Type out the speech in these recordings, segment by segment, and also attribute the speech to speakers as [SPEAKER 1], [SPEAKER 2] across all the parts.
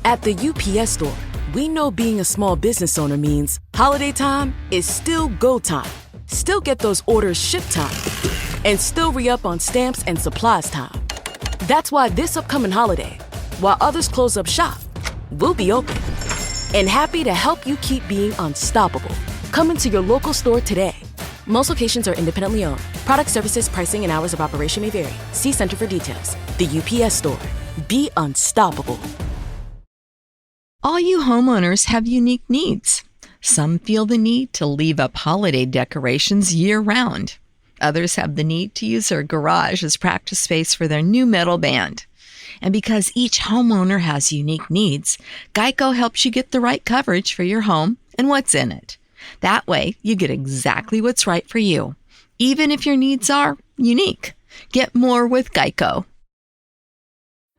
[SPEAKER 1] At the UPS Store, we know being a small business owner means holiday time is still go time. Still get those orders shipped time. And still re-up on stamps and supplies time. That's why this upcoming holiday, while others close up shop, we'll be open. And happy to help you keep being unstoppable. Come into your local store today. Most locations are independently owned. Product services, pricing, and hours of operation may vary. See Center for details. The UPS Store. Be unstoppable.
[SPEAKER 2] All you homeowners have unique needs. Some feel the need to leave up holiday decorations year-round. Others have the need to use their garage as practice space for their new metal band. And because each homeowner has unique needs, Geico helps you get the right coverage for your home and what's in it. That way, you get exactly what's right for you, even if your needs are unique. Get more with Geico.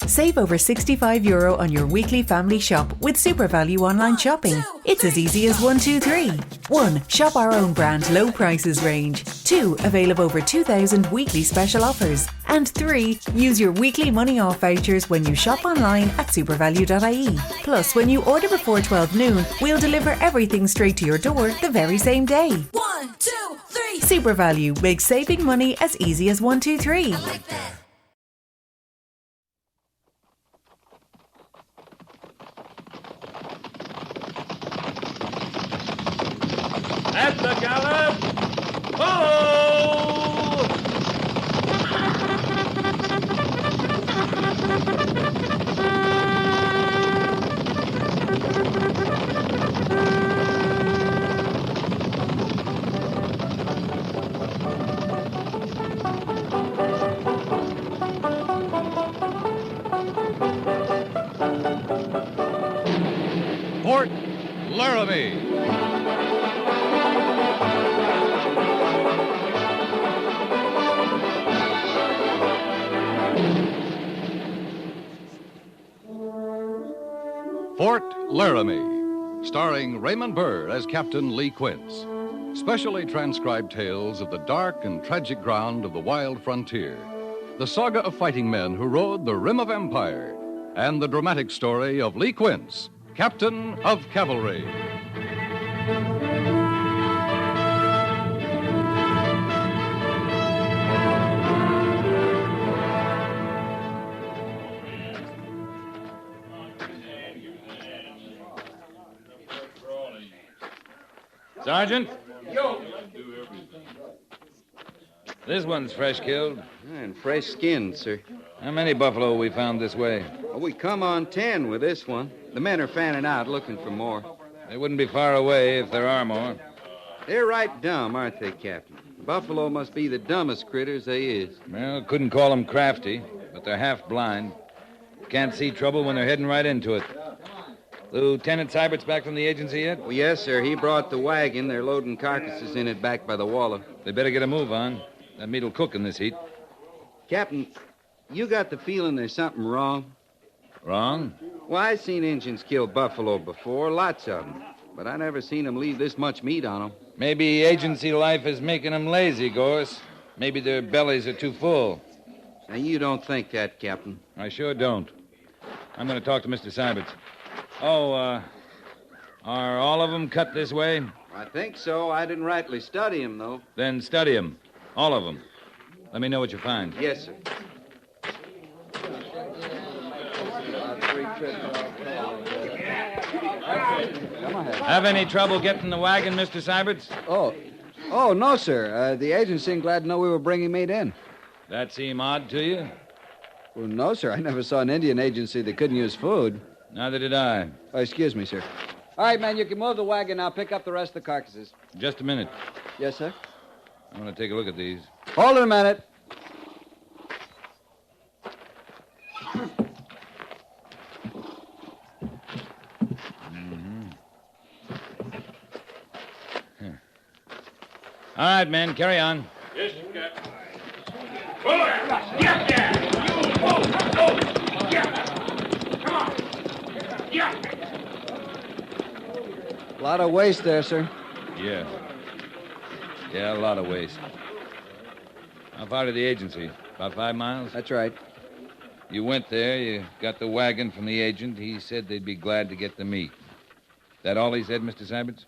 [SPEAKER 3] Save over €65 on your weekly family shop with Super Value online shopping. It's as easy as 1, 2, 3. 1. Shop our own brand low prices range. 2. Avail of over 2,000 weekly special offers. And 3. Use your weekly money off vouchers when you shop online at supervalue.ie. Plus, when you order before 12 noon, we'll deliver everything straight to your door the very same day.
[SPEAKER 4] 1, 2, 3.
[SPEAKER 3] Super Value makes saving money as easy as 1, 2, 3.
[SPEAKER 4] I like that.
[SPEAKER 5] At the gallop, follow! Fort Laramie. Fort Laramie, starring Raymond Burr as Captain Lee Quince. Specially transcribed tales of the dark and tragic ground of the wild frontier. The saga of fighting men who rode the rim of empire. And the dramatic story of Lee Quince, Captain of Cavalry.
[SPEAKER 6] Sergeant? This one's fresh killed.
[SPEAKER 7] And fresh skinned, sir.
[SPEAKER 6] How many buffalo we found this way?
[SPEAKER 7] Well, we come on 10 with this one. The men are fanning out looking for more.
[SPEAKER 6] They wouldn't be far away if there are more.
[SPEAKER 7] They're right dumb, aren't they, Captain? Buffalo must be the dumbest critters they is.
[SPEAKER 6] Well, couldn't call them crafty, but they're half blind. Can't see trouble when they're heading right into it. Lieutenant Sybert's back from the agency yet?
[SPEAKER 7] Well, yes, sir. He brought the wagon. They're loading carcasses in it back by the Waller.
[SPEAKER 6] They better get a move on. That meat'll cook in this heat.
[SPEAKER 7] Captain, you got the feeling there's something wrong?
[SPEAKER 6] Wrong?
[SPEAKER 7] Well, I've seen Injuns kill buffalo before, lots of them. But I never seen them leave this much meat on them.
[SPEAKER 6] Maybe agency life is making them lazy, Gorse. Maybe their bellies are too full.
[SPEAKER 7] Now, you don't think that, Captain.
[SPEAKER 6] I sure don't. I'm going to talk to Mr. Syberts. Oh, are all of them cut this way?
[SPEAKER 7] I think so. I didn't rightly study them, though.
[SPEAKER 6] Then study them. All of them. Let me know what you find.
[SPEAKER 7] Yes, sir.
[SPEAKER 6] Have any trouble getting the wagon, Mr. Syberts?
[SPEAKER 8] Oh, no, sir. The agent seemed glad to know we were bringing meat in.
[SPEAKER 6] That seem odd to you?
[SPEAKER 8] Well, no, sir. I never saw an Indian agency that couldn't use food.
[SPEAKER 6] Neither did I.
[SPEAKER 8] Oh, excuse me, sir. All right, man, you can move the wagon. I'll pick up the rest of the carcasses.
[SPEAKER 6] Just a minute.
[SPEAKER 8] Yes, sir.
[SPEAKER 6] I want to take a look at these.
[SPEAKER 8] Hold it a minute.
[SPEAKER 6] All right, men, carry on.
[SPEAKER 5] Yes, Captain. Yeah. Come on. Yeah.
[SPEAKER 8] A lot of waste there, sir.
[SPEAKER 6] Yeah, a lot of waste. How far to the agency? About 5 miles?
[SPEAKER 8] That's right.
[SPEAKER 6] You went there, you got the wagon from the agent. He said they'd be glad to get the meat. That all he said, Mr. Syberts?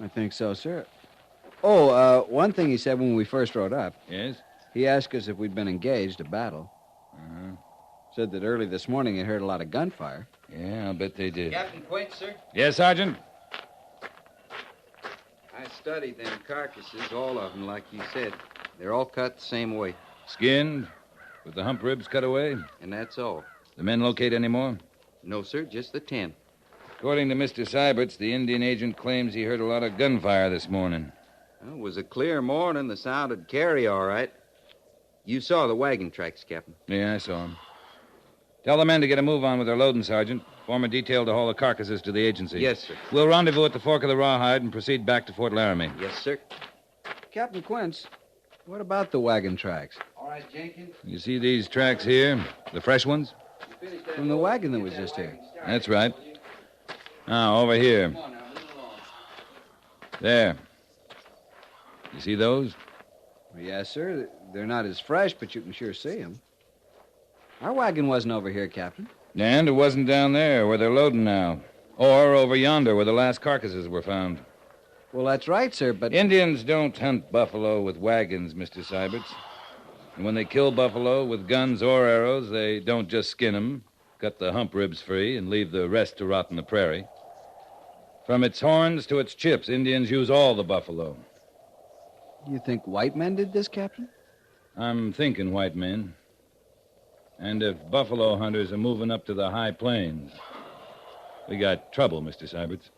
[SPEAKER 8] I think so, sir. Oh, one thing he said when we first rode up.
[SPEAKER 6] Yes?
[SPEAKER 8] He asked us if we'd been engaged, a battle.
[SPEAKER 6] Uh-huh.
[SPEAKER 8] Said that early this morning he heard a lot of gunfire.
[SPEAKER 6] Yeah, I'll bet they did.
[SPEAKER 7] Captain Quint, sir?
[SPEAKER 6] Yes, Sergeant?
[SPEAKER 7] I studied them carcasses, all of them, like you said. They're all cut the same way.
[SPEAKER 6] Skinned, with the hump ribs cut away.
[SPEAKER 7] And that's all.
[SPEAKER 6] The men locate any more?
[SPEAKER 7] No, sir, just the 10.
[SPEAKER 6] According to Mr. Syberts, the Indian agent claims he heard a lot of gunfire this morning.
[SPEAKER 7] Well, it was a clear morning. The sound would carry all right. You saw the wagon tracks, Captain.
[SPEAKER 6] Yeah, I saw him. Tell the men to get a move on with their loading, Sergeant. Form a detail to haul the carcasses to the agency.
[SPEAKER 7] Yes, sir.
[SPEAKER 6] We'll rendezvous at the fork of the Rawhide and proceed back to Fort Laramie.
[SPEAKER 7] Yes, sir.
[SPEAKER 8] Captain Quince, what about the wagon tracks?
[SPEAKER 7] All right, Jenkins.
[SPEAKER 6] You see these tracks here? The fresh ones?
[SPEAKER 8] From the wagon that was just here.
[SPEAKER 6] That's right. Now, over here. There. You see those?
[SPEAKER 8] Well, yes, sir. They're not as fresh, but you can sure see them. Our wagon wasn't over here, Captain.
[SPEAKER 6] And it wasn't down there where they're loading now. Or over yonder where the last carcasses were found.
[SPEAKER 8] Well, that's right, sir, but...
[SPEAKER 6] Indians don't hunt buffalo with wagons, Mr. Syberts. And when they kill buffalo with guns or arrows, they don't just skin them, cut the hump ribs free, and leave the rest to rot in the prairie. From its horns to its chips, Indians use all the buffalo.
[SPEAKER 8] You think white men did this, Captain?
[SPEAKER 6] I'm thinking white men. And if buffalo hunters are moving up to the high plains, we got trouble, Mr. Syberts.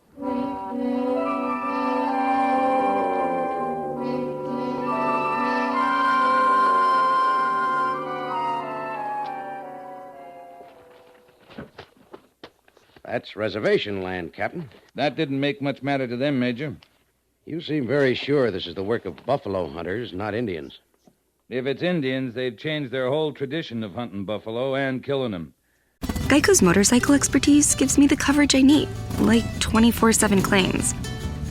[SPEAKER 9] That's reservation land, Captain.
[SPEAKER 6] That didn't make much matter to them, Major.
[SPEAKER 9] You seem very sure this is the work of buffalo hunters, not Indians.
[SPEAKER 6] If it's Indians, they've changed their whole tradition of hunting buffalo and killing them.
[SPEAKER 10] Geico's motorcycle expertise gives me the coverage I need, like 24/7 claims.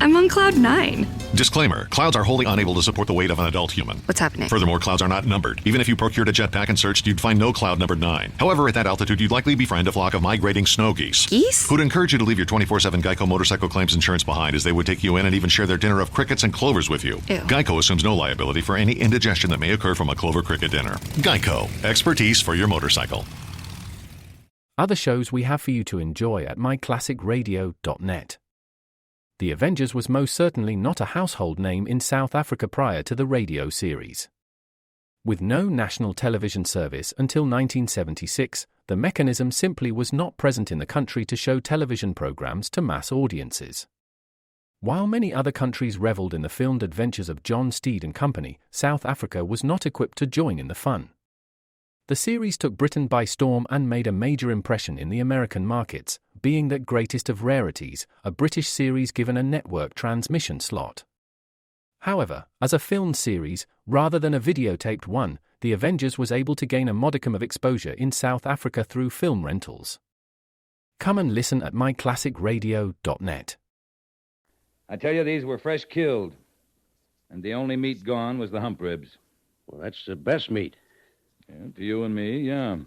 [SPEAKER 10] I'm on cloud 9.
[SPEAKER 11] Disclaimer, clouds are wholly unable to support the weight of an adult human.
[SPEAKER 10] What's happening?
[SPEAKER 11] Furthermore, clouds are not numbered. Even if you procured a jetpack and searched, you'd find no cloud numbered 9. However, at that altitude, you'd likely befriend a flock of migrating snow geese.
[SPEAKER 10] Geese?
[SPEAKER 11] Who'd encourage you to leave your 24/7 Geico motorcycle claims insurance behind, as they would take you in and even share their dinner of crickets and clovers with you.
[SPEAKER 10] Ew.
[SPEAKER 11] Geico assumes no liability for any indigestion that may occur from a clover cricket dinner. Geico, expertise for your motorcycle.
[SPEAKER 12] Other shows we have for you to enjoy at myclassicradio.net. The Avengers was most certainly not a household name in South Africa prior to the radio series. With no national television service until 1976, the mechanism simply was not present in the country to show television programs to mass audiences. While many other countries reveled in the filmed adventures of John Steed and company, South Africa was not equipped to join in the fun. The series took Britain by storm and made a major impression in the American markets, being that greatest of rarities, a British series given a network transmission slot. However, as a film series, rather than a videotaped one, The Avengers was able to gain a modicum of exposure in South Africa through film rentals. Come and listen at myclassicradio.net.
[SPEAKER 6] I tell you, these were fresh killed. And the only meat gone was the hump ribs.
[SPEAKER 9] Well, that's the best meat.
[SPEAKER 6] Yeah, to you and me, yeah.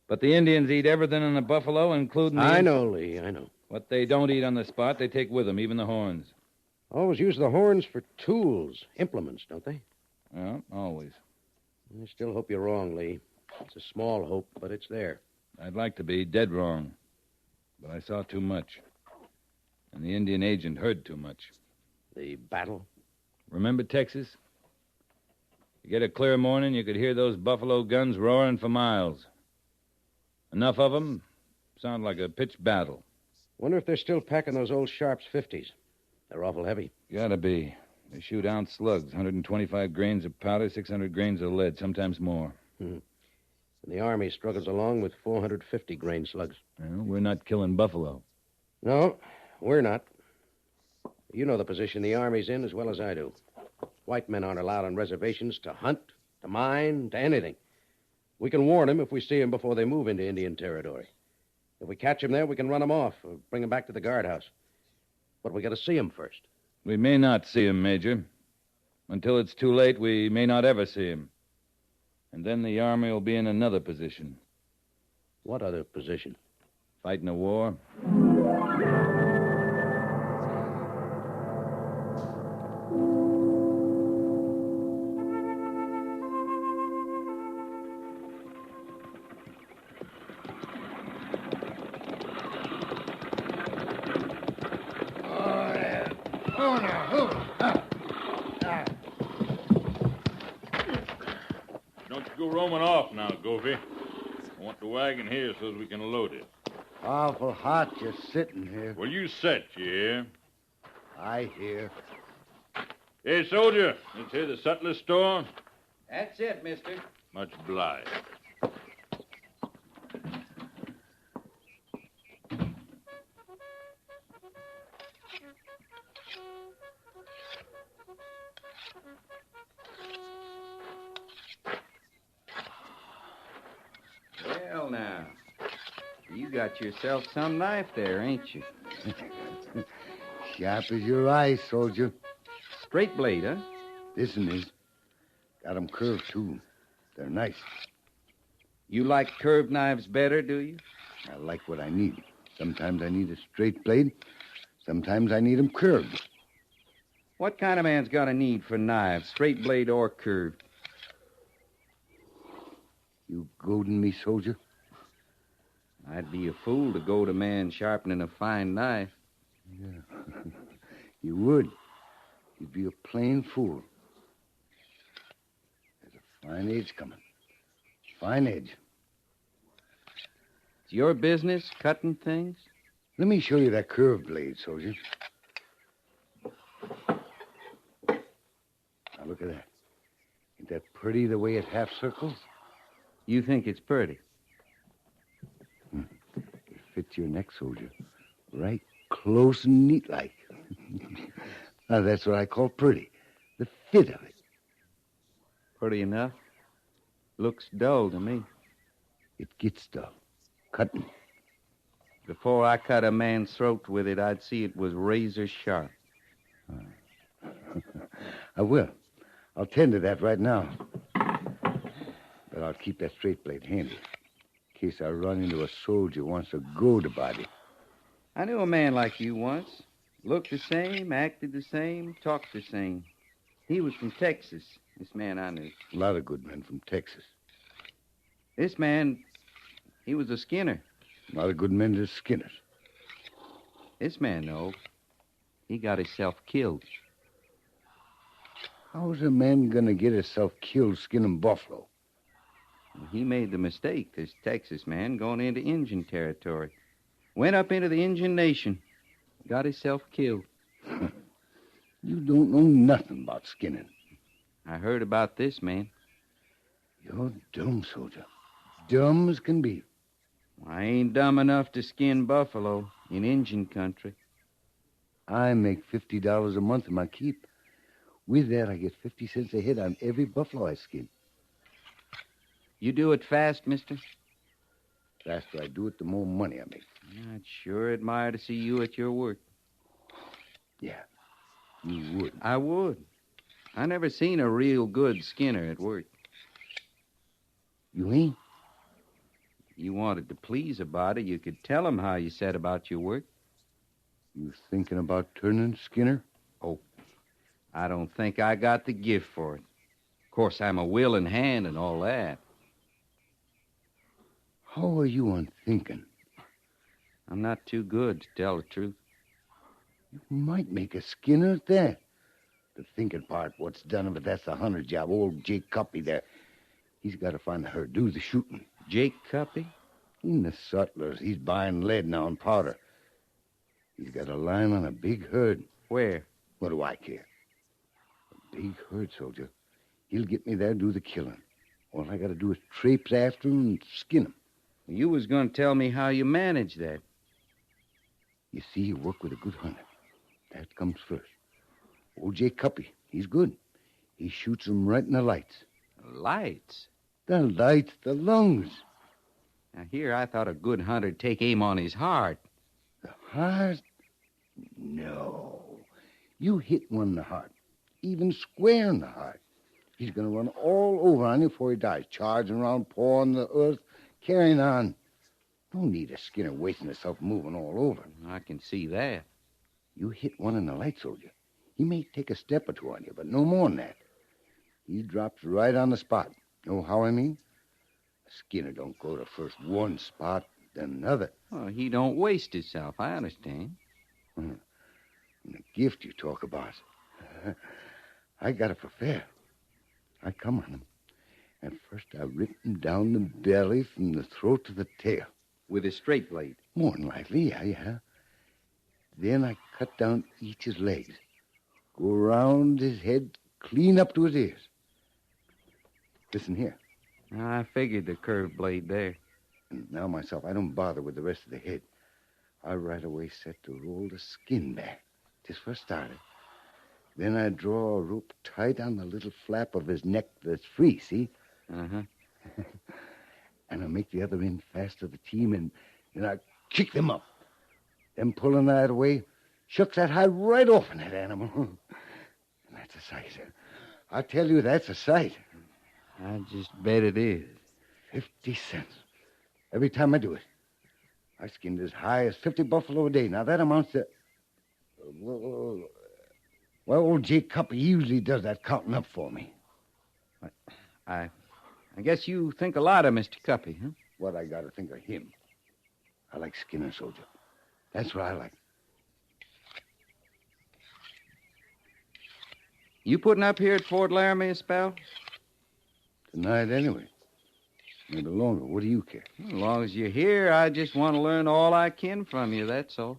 [SPEAKER 6] But the Indians eat everything in the buffalo, including the...
[SPEAKER 9] I know, Lee, I know.
[SPEAKER 6] What they don't eat on the spot, they take with them, even the horns.
[SPEAKER 9] Always use the horns for tools, implements, don't they?
[SPEAKER 6] Yeah, always.
[SPEAKER 9] I still hope you're wrong, Lee. It's a small hope, but it's there.
[SPEAKER 6] I'd like to be dead wrong. But I saw too much. And the Indian agent heard too much.
[SPEAKER 9] The battle?
[SPEAKER 6] Remember Texas? You get a clear morning, you could hear those buffalo guns roaring for miles. Enough of them sound like a pitched battle.
[SPEAKER 9] Wonder if they're still packing those old Sharps 50s. They're awful heavy.
[SPEAKER 6] Gotta be. They shoot ounce slugs, 125 grains of powder, 600 grains of lead, sometimes more.
[SPEAKER 9] And the Army struggles along with 450 grain slugs.
[SPEAKER 6] Well, we're not killing buffalo.
[SPEAKER 9] No, we're not. You know the position the Army's in as well as I do. White men aren't allowed on reservations to hunt, to mine, to anything. We can warn them if we see them before they move into Indian territory. If we catch them there, we can run them off or bring them back to the guardhouse. But we got to see them first.
[SPEAKER 6] We may not see him, Major. Until it's too late, we may not ever see him. And then the Army will be in another position.
[SPEAKER 9] What other position?
[SPEAKER 6] Fighting a war.
[SPEAKER 13] Don't you go roaming off now, Goofy. I want the wagon here so we can load it.
[SPEAKER 14] Awful hot just sitting here.
[SPEAKER 13] Well, you sit, you hear?
[SPEAKER 14] I hear.
[SPEAKER 13] Hey, soldier, this here the sutler's store?
[SPEAKER 8] That's it, mister.
[SPEAKER 13] Much obliged.
[SPEAKER 7] Well, now, you got yourself some knife there, ain't you?
[SPEAKER 14] Sharp as your eyes, soldier.
[SPEAKER 7] Straight blade, huh?
[SPEAKER 14] This one is. Got 'em curved, too. They're nice.
[SPEAKER 7] You like curved knives better, do you?
[SPEAKER 14] I like what I need. Sometimes I need a straight blade. Sometimes I need 'em curved.
[SPEAKER 7] What kind of man's got a need for knives, straight blade or curved?
[SPEAKER 14] You goading me, soldier?
[SPEAKER 7] I'd be a fool to goad a man sharpening a fine knife.
[SPEAKER 14] Yeah. You would. You'd be a plain fool. There's a fine edge coming. Fine edge.
[SPEAKER 7] It's your business, cutting things?
[SPEAKER 14] Let me show you that curved blade, soldier. Now, look at that. Ain't that pretty the way it half circles?
[SPEAKER 7] You think it's pretty?
[SPEAKER 14] It fits your neck, soldier. Right close and neat like. Now, that's what I call pretty. The fit of it.
[SPEAKER 7] Pretty enough. Looks dull to me.
[SPEAKER 14] It gets dull. Cutting.
[SPEAKER 7] Before I cut a man's throat with it, I'd see it was razor sharp.
[SPEAKER 14] I will. I'll tend to that right now. But I'll keep that straight blade handy in case I run into a soldier who wants to goad a body.
[SPEAKER 7] I knew a man like you once. Looked the same, acted the same, talked the same. He was from Texas, this man I knew.
[SPEAKER 14] A lot of good men from Texas.
[SPEAKER 7] This man, he was a skinner.
[SPEAKER 14] A lot of good men to skinners.
[SPEAKER 7] This man, though, he got himself killed.
[SPEAKER 14] How's a man gonna get himself killed skinning buffalo?
[SPEAKER 7] He made the mistake, this Texas man, going into Indian territory. Went up into the Indian Nation. Got himself killed.
[SPEAKER 14] You don't know nothing about skinning.
[SPEAKER 7] I heard about this man.
[SPEAKER 14] You're dumb, soldier. Dumb as can be.
[SPEAKER 7] I ain't dumb enough to skin buffalo in Indian country.
[SPEAKER 14] I make $50 a month in my keep. With that, I get 50 cents a head on every buffalo I skin.
[SPEAKER 7] You do it fast, mister?
[SPEAKER 14] The faster I do it, the more money I make.
[SPEAKER 7] I'd sure admire to see you at your work.
[SPEAKER 14] Yeah, you would.
[SPEAKER 7] I would. I never seen a real good skinner at work.
[SPEAKER 14] You ain't?
[SPEAKER 7] You wanted to please a body, you could tell him how you set about your work.
[SPEAKER 14] You thinking about turning skinner?
[SPEAKER 7] Oh, I don't think I got the gift for it. Of course, I'm a willing hand and all that.
[SPEAKER 14] How are you on thinking?
[SPEAKER 7] I'm not too good, to tell the truth.
[SPEAKER 14] You might make a skinner at that. The thinking part, what's done of it, that's the hunter job. Old Jake Cuppy there. He's got to find her, do the shooting.
[SPEAKER 7] Jake Cuppy?
[SPEAKER 14] In the sutlers. He's buying lead now and powder. He's got a line on a big herd.
[SPEAKER 7] Where?
[SPEAKER 14] What do I care? A big herd, soldier. He'll get me there, do the killing. All I got to do is traipse after him and skin him.
[SPEAKER 7] You was going to tell me how you manage that.
[SPEAKER 14] You see, you work with a good hunter. That comes first. Old Jake Cuppy, he's good. He shoots them right in the lights.
[SPEAKER 7] Lights?
[SPEAKER 14] The lights, the lungs.
[SPEAKER 7] Now, here I thought a good hunter'd take aim on his heart.
[SPEAKER 14] The heart? No. You hit one in the heart, even square in the heart. He's going to run all over on you before he dies, charging around, pawing the earth, carrying on. No need of Skinner wasting himself moving all over.
[SPEAKER 7] I can see that.
[SPEAKER 14] You hit one in the light, soldier. He may take a step or two on you, but no more than that. He drops right on the spot. Know how I mean? Skinner don't go to first one spot, then another.
[SPEAKER 7] Well, he don't waste himself, I understand.
[SPEAKER 14] And the gift you talk about. I got it for fair. I come on him. And first I rip him down the belly from the throat to the tail.
[SPEAKER 7] With a straight blade?
[SPEAKER 14] More than likely, yeah. Then I cut down each his legs. Go around his head, clean up to his ears. Listen here.
[SPEAKER 7] I figured the curved blade there.
[SPEAKER 14] And now myself, I don't bother with the rest of the head. I right away set to roll the skin back, just for starter. Then I draw a rope tight on the little flap of his neck that's free, see?
[SPEAKER 7] Uh-huh.
[SPEAKER 14] And I make the other end fast to the team, and I kick them up. Then pulling that away, shucks that hide right off in that animal. And that's a sight. I tell you, that's a sight.
[SPEAKER 7] I just bet it is.
[SPEAKER 14] 50 cents. Every time I do it. I skinned as high as 50 buffalo a day. Now, that amounts to... Well, old Jake Cup, he usually does that counting up for me.
[SPEAKER 7] I guess you think a lot of Mr. Cuppy, huh?
[SPEAKER 14] What I got to think of him. I like skinning, soldier. That's what I like.
[SPEAKER 7] You putting up here at Fort Laramie a spell?
[SPEAKER 14] Tonight, anyway. Maybe longer. What do you care?
[SPEAKER 7] As long as you're here, I just want to learn all I can from you, that's all.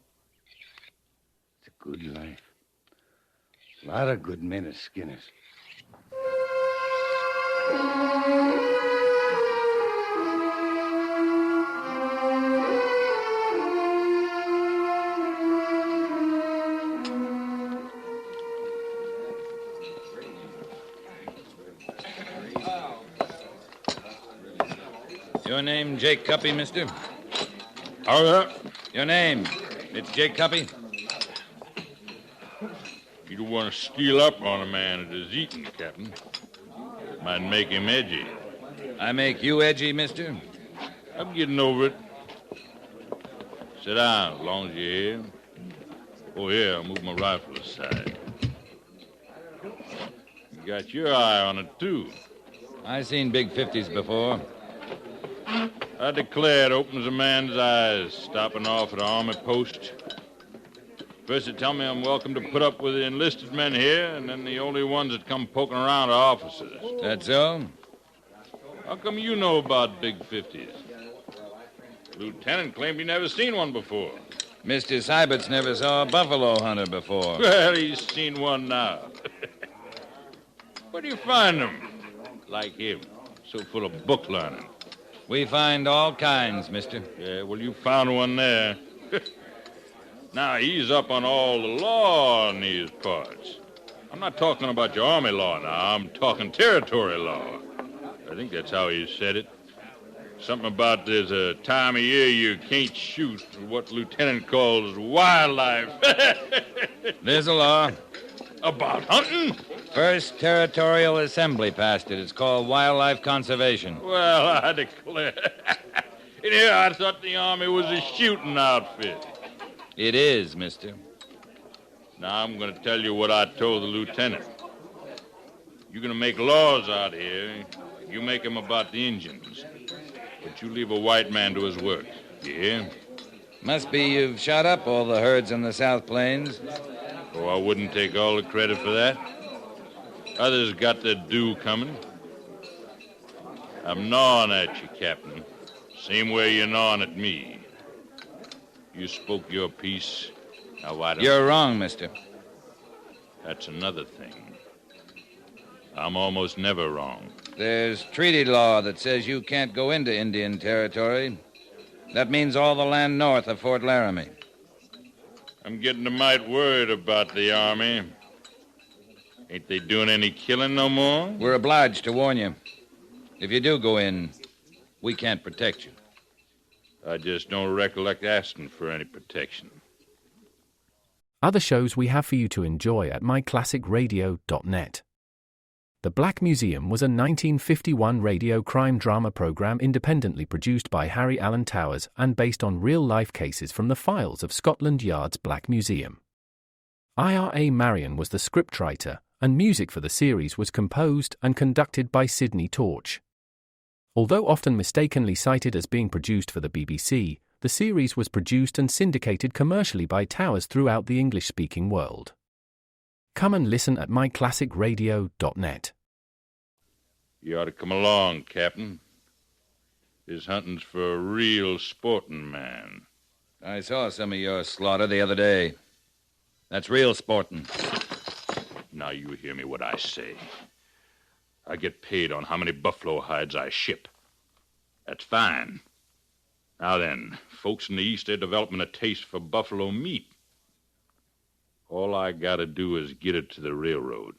[SPEAKER 14] It's a good life. A lot of good men as skinners.
[SPEAKER 6] Your name, Jake Cuppy, mister?
[SPEAKER 13] Oh, yeah?
[SPEAKER 6] Your name, it's Jake Cuppy?
[SPEAKER 13] You don't want to steal up on a man that is eating, Captain. Might make him edgy.
[SPEAKER 6] I make you edgy, mister?
[SPEAKER 13] I'm getting over it. Sit down, as long as you're here. Oh, here, I'll move my rifle aside. You got your eye on it, too.
[SPEAKER 6] I seen big 50s before.
[SPEAKER 13] I declare it opens a man's eyes, stopping off at an army post. First they tell me I'm welcome to put up with the enlisted men here, and then the only ones that come poking around are officers.
[SPEAKER 6] That so?
[SPEAKER 13] How come you know about big 50s? Lieutenant claimed he never seen one before.
[SPEAKER 6] Mr. Sybert's never saw a buffalo hunter before.
[SPEAKER 13] Well, he's seen one now. Where do you find them? Like him, so full of book learning.
[SPEAKER 6] We find all kinds, mister.
[SPEAKER 13] Yeah, well, you found one there. Now, he's up on all the law in these parts. I'm not talking about your army law now. I'm talking territory law. I think that's how he said it. Something about there's a time of year you can't shoot what Lieutenant calls wildlife.
[SPEAKER 6] There's a law.
[SPEAKER 13] About hunting?
[SPEAKER 6] First Territorial Assembly passed it. It's called Wildlife Conservation.
[SPEAKER 13] Well, I declare. In here, I thought the Army was a shooting outfit.
[SPEAKER 6] It is, mister.
[SPEAKER 13] Now, I'm going to tell you what I told the lieutenant. You're going to make laws out here. You make them about the Indians. But you leave a white man to his work. You hear?
[SPEAKER 6] Must be you've shot up all the herds in the South Plains.
[SPEAKER 13] Oh, I wouldn't take all the credit for that. Others got their due coming. I'm gnawing at you, Captain. Same way you're gnawing at me. You spoke your piece. Now, why don't
[SPEAKER 6] You're wrong, mister.
[SPEAKER 13] That's another thing. I'm almost never wrong.
[SPEAKER 6] There's treaty law that says you can't go into Indian territory. That means all the land north of Fort Laramie.
[SPEAKER 13] I'm getting a mite worried about the Army. Ain't they doing any killing no more?
[SPEAKER 6] We're obliged to warn you. If you do go in, we can't protect you.
[SPEAKER 13] I just don't recollect asking for any protection.
[SPEAKER 12] Other shows we have for you to enjoy at myclassicradio.net. The Black Museum was a 1951 radio crime drama program independently produced by Harry Alan Towers and based on real-life cases from the files of Scotland Yard's Black Museum. Ira Marion was the scriptwriter, and music for the series was composed and conducted by Sidney Torch. Although often mistakenly cited as being produced for the BBC, the series was produced and syndicated commercially by Towers throughout the English-speaking world. Come and listen at myclassicradio.net.
[SPEAKER 13] You ought to come along, Captain. This hunting's for a real sporting man.
[SPEAKER 6] I saw some of your slaughter the other day. That's real sporting.
[SPEAKER 13] Now you hear me what I say. I get paid on how many buffalo hides I ship. That's fine. Now then, folks in the East, they're developing a taste for buffalo meat. All I gotta do is get it to the railroad.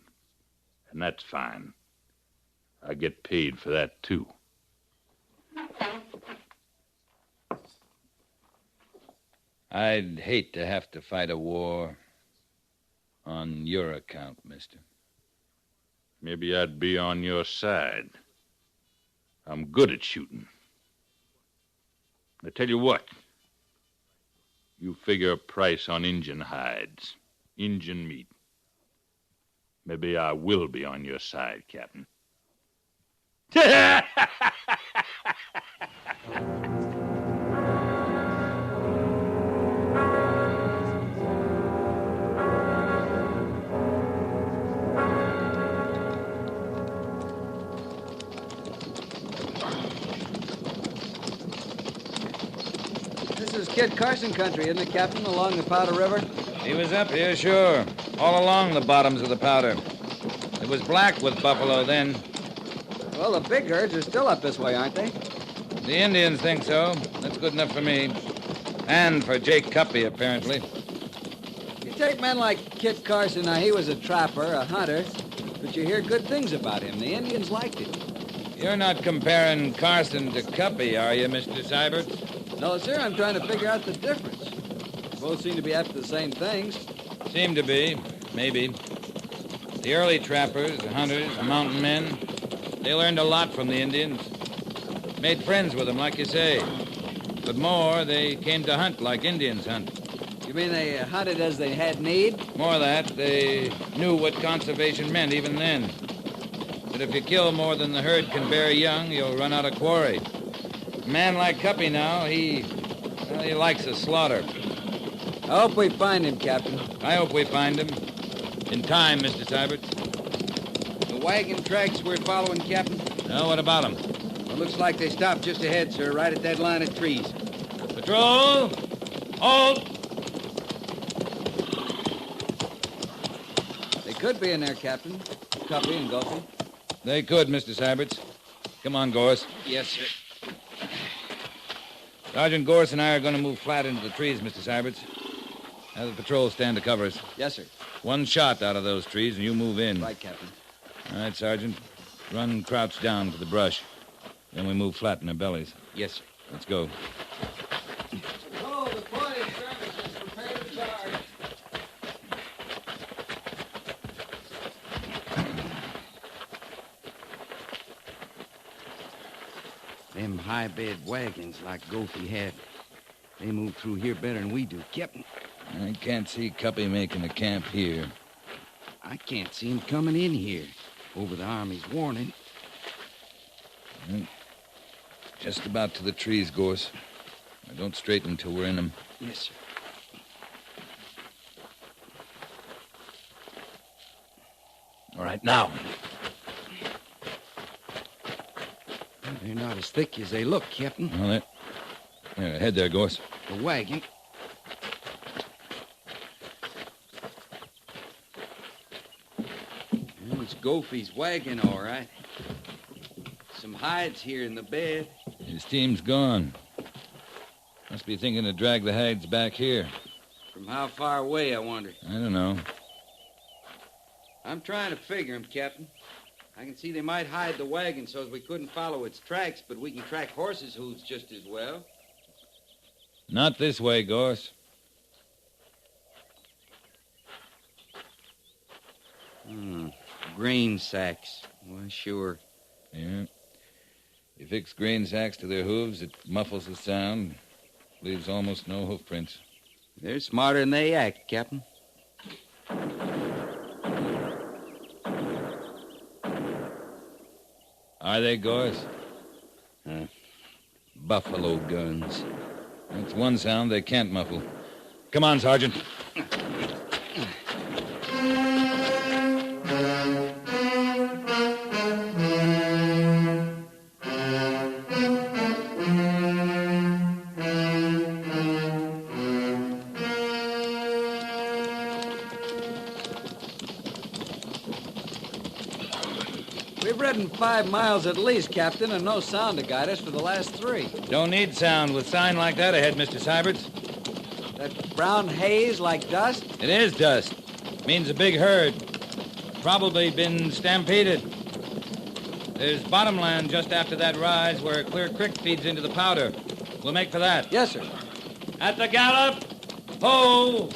[SPEAKER 13] And that's fine. I get paid for that, too.
[SPEAKER 6] I'd hate to have to fight a war on your account, mister.
[SPEAKER 13] Maybe I'd be on your side. I'm good at shooting. I tell you what. You figure a price on Injun hides, Injun meat. Maybe I will be on your side, Captain.
[SPEAKER 8] This is Kit Carson country, isn't it, Captain, along the Powder River?
[SPEAKER 6] He was up here, sure, all along the bottoms of the Powder. It was black with buffalo then.
[SPEAKER 8] Well, the big herds are still up this way, aren't they?
[SPEAKER 6] The Indians think so. That's good enough for me. And for Jake Cuppy, apparently.
[SPEAKER 8] You take men like Kit Carson, now he was a trapper, a hunter, but you hear good things about him. The Indians liked him.
[SPEAKER 6] You're not comparing Carson to Cuppy, are you, Mr. Seibert?
[SPEAKER 8] No, sir, I'm trying to figure out the difference. Both seem to be after the same things.
[SPEAKER 6] Seem to be, maybe. The early trappers, the hunters, the mountain men, they learned a lot from the Indians. Made friends with them, like you say. But more, they came to hunt like Indians hunt.
[SPEAKER 8] You mean they hunted as they had need?
[SPEAKER 6] More of that, they knew what conservation meant even then. That if you kill more than the herd can bear young, you'll run out of quarry. A man like Cuppy now, he likes a slaughter.
[SPEAKER 8] I hope we find him, Captain.
[SPEAKER 6] I hope we find him. In time, Mr. Seibert.
[SPEAKER 8] The wagon tracks we're following, Captain?
[SPEAKER 6] Now, what about them?
[SPEAKER 8] Well, looks like they stopped just ahead, sir, right at that line of trees.
[SPEAKER 6] Patrol! Halt!
[SPEAKER 8] They could be in there, Captain. Cuppy and Gulfy.
[SPEAKER 6] They could, Mr. Seiberts. Come on, Gorse.
[SPEAKER 8] Yes, sir.
[SPEAKER 6] Sergeant Gorse and I are going to move flat into the trees, Mr. Seiberts. Have the patrol stand to cover us.
[SPEAKER 8] Yes, sir.
[SPEAKER 6] One shot out of those trees and you move in.
[SPEAKER 8] Right, Captain.
[SPEAKER 6] All right, Sergeant. Run crouch down to the brush. Then we move flat in their bellies.
[SPEAKER 8] Yes, sir.
[SPEAKER 6] Let's go.
[SPEAKER 8] Oh, the party services prepare to charge. Them high-bed wagons like Gophy had, they move through here better than we do, Captain.
[SPEAKER 6] I can't see Cuppy making a camp here.
[SPEAKER 8] I can't see him coming in here over the Army's warning.
[SPEAKER 6] Just about to the trees, Gorse. Now, don't straighten until we're in them.
[SPEAKER 8] Yes, sir.
[SPEAKER 6] All right, now.
[SPEAKER 8] They're not as thick as they look, Captain.
[SPEAKER 6] Well, there, ahead there, Gorse.
[SPEAKER 8] The wagon. Well, it's Gophy's wagon, all right. Some hides here in the bed.
[SPEAKER 6] His team's gone. Must be thinking to drag the hides back here.
[SPEAKER 8] From how far away, I wonder?
[SPEAKER 6] I don't know.
[SPEAKER 8] I'm trying to figure 'em, Captain. I can see they might hide the wagon so as we couldn't follow its tracks, but we can track horses' hooves just as well.
[SPEAKER 6] Not this way, Gorse.
[SPEAKER 7] Grain sacks. Well, sure.
[SPEAKER 6] Yeah. You fix grain sacks to their hooves, it muffles the sound, leaves almost no hoof prints.
[SPEAKER 7] They're smarter than they act, Captain.
[SPEAKER 6] Are they, Gorse?
[SPEAKER 7] Buffalo guns.
[SPEAKER 6] That's one sound they can't muffle. Come on, Sergeant.
[SPEAKER 8] We've ridden 5 miles at least, Captain, and no sound to guide us for the last 3.
[SPEAKER 6] Don't need sound with sign like that ahead, Mr. Syberts.
[SPEAKER 8] That brown haze like dust?
[SPEAKER 6] It is dust. Means a big herd. Probably been stampeded. There's bottomland just after that rise where a clear creek feeds into the powder. We'll make for that.
[SPEAKER 8] Yes, sir.
[SPEAKER 6] At the gallop! Ho!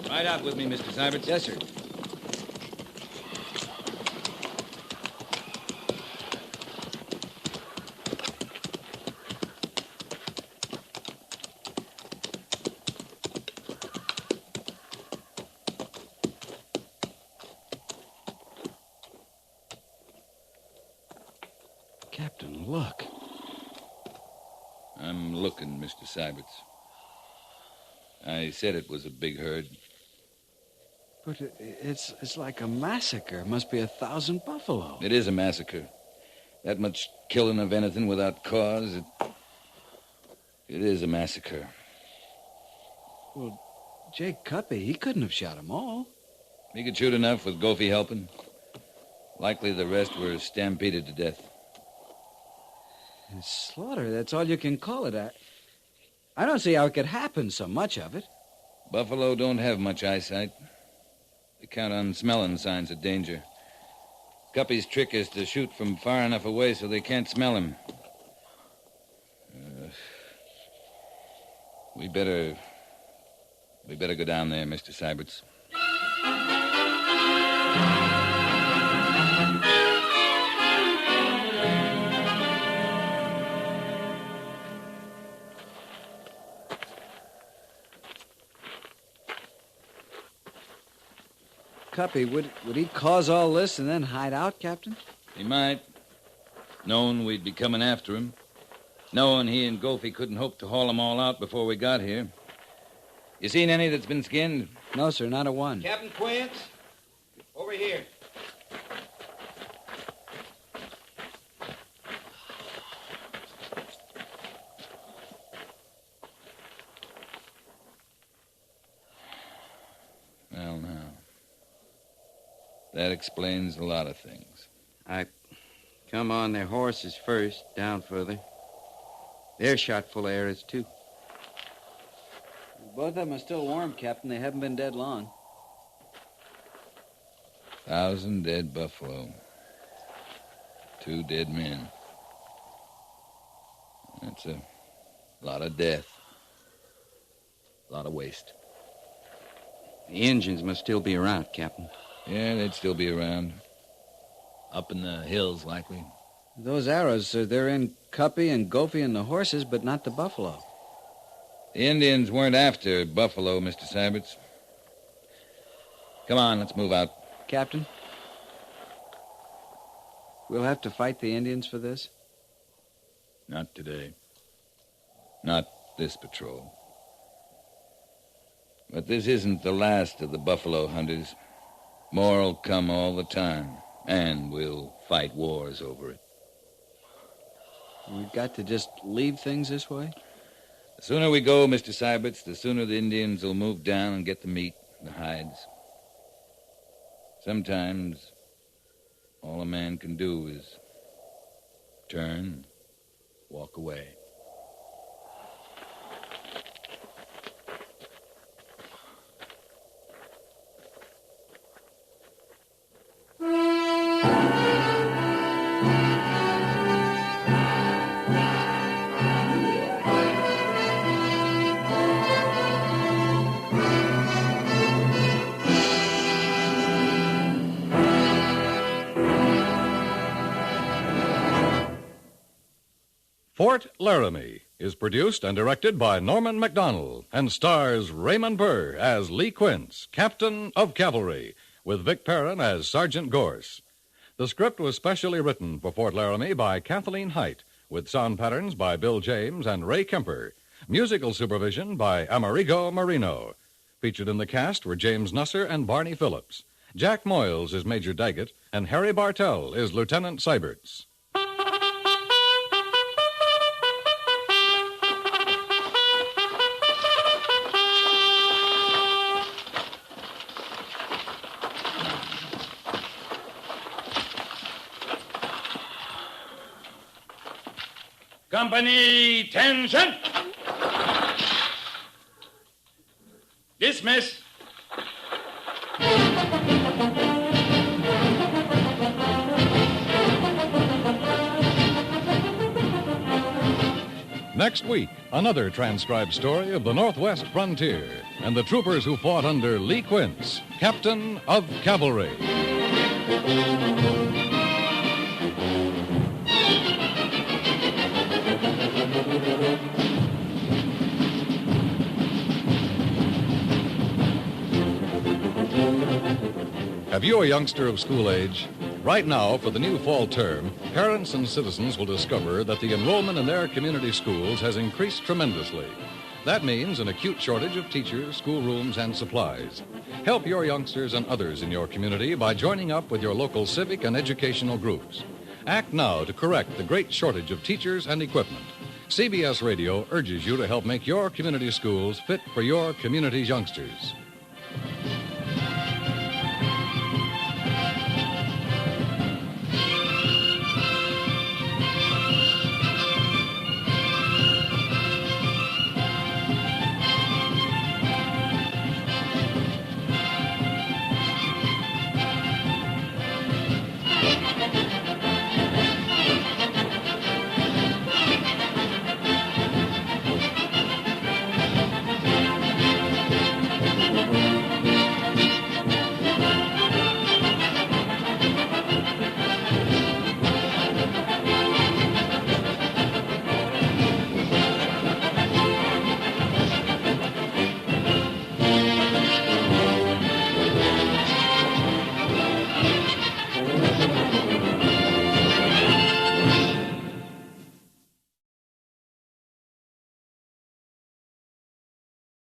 [SPEAKER 6] Ride out with me, Mr. Syberts.
[SPEAKER 8] Yes, sir.
[SPEAKER 7] Captain, look.
[SPEAKER 6] I'm looking, Mr. Syberts. I said it was a big herd.
[SPEAKER 8] But it's like a massacre. It must be 1,000 buffalo.
[SPEAKER 6] It is a massacre. That much killing of anything without cause, it is a massacre.
[SPEAKER 8] Well, Jake Cuppy, he couldn't have shot them all.
[SPEAKER 6] He could shoot enough with Gophie helping. Likely the rest were stampeded to death.
[SPEAKER 8] Slaughter, that's all you can call it. I don't see how it could happen, so much of it.
[SPEAKER 6] Buffalo don't have much eyesight. They count on smelling signs of danger. Guppy's trick is to shoot from far enough away so they can't smell him. We better go down there, Mr. Syberts.
[SPEAKER 8] Cuppy, would he cause all this and then hide out, Captain?
[SPEAKER 6] He might. Knowing we'd be coming after him. Knowing he and Gophie couldn't hope to haul them all out before we got here. You seen any that's been skinned?
[SPEAKER 8] No, sir, not a one.
[SPEAKER 6] Captain Quince, over here. Well, now. That explains a lot of things.
[SPEAKER 7] I come on their horses first, down further. They're shot full of arrows, too.
[SPEAKER 8] Both of them are still warm, Captain. They haven't been dead long.
[SPEAKER 6] 1,000 dead buffalo. 2 dead men. That's a lot of death. A lot of waste.
[SPEAKER 7] The Indians must still be around, Captain.
[SPEAKER 6] Yeah, they'd still be around. Up in the hills, likely.
[SPEAKER 8] Those arrows, sir, they're in Cuppy and Gophie and the horses, but not the buffalo.
[SPEAKER 6] The Indians weren't after buffalo, Mr. Syberts. Come on, let's move out.
[SPEAKER 8] Captain? We'll have to fight the Indians for this?
[SPEAKER 6] Not today. Not this patrol. But this isn't the last of the buffalo hunters. More'll come all the time, and we'll fight wars over it.
[SPEAKER 8] We've got to just leave things this way?
[SPEAKER 6] The sooner we go, Mr. Syberts, the sooner the Indians will move down and get the meat, the hides. Sometimes all a man can do is turn, walk away.
[SPEAKER 5] Fort Laramie is produced and directed by Norman MacDonald and stars Raymond Burr as Lee Quince, Captain of Cavalry, with Vic Perrin as Sergeant Gorse. The script was specially written for Fort Laramie by Kathleen Height, with sound patterns by Bill James and Ray Kemper. Musical supervision by Amerigo Marino. Featured in the cast were James Nusser and Barney Phillips. Jack Moyles is Major Daggett, and Harry Bartell is Lieutenant Seiberts.
[SPEAKER 13] Company, tension! Dismiss.
[SPEAKER 5] Next week, another transcribed story of the Northwest frontier and the troopers who fought under Lee Quince, Captain of Cavalry. Have you a youngster of school age? Right now, for the new fall term, parents and citizens will discover that the enrollment in their community schools has increased tremendously. That means an acute shortage of teachers, schoolrooms, and supplies. Help your youngsters and others in your community by joining up with your local civic and educational groups. Act now to correct the great shortage of teachers and equipment. CBS Radio urges you to help make your community schools fit for your community's youngsters.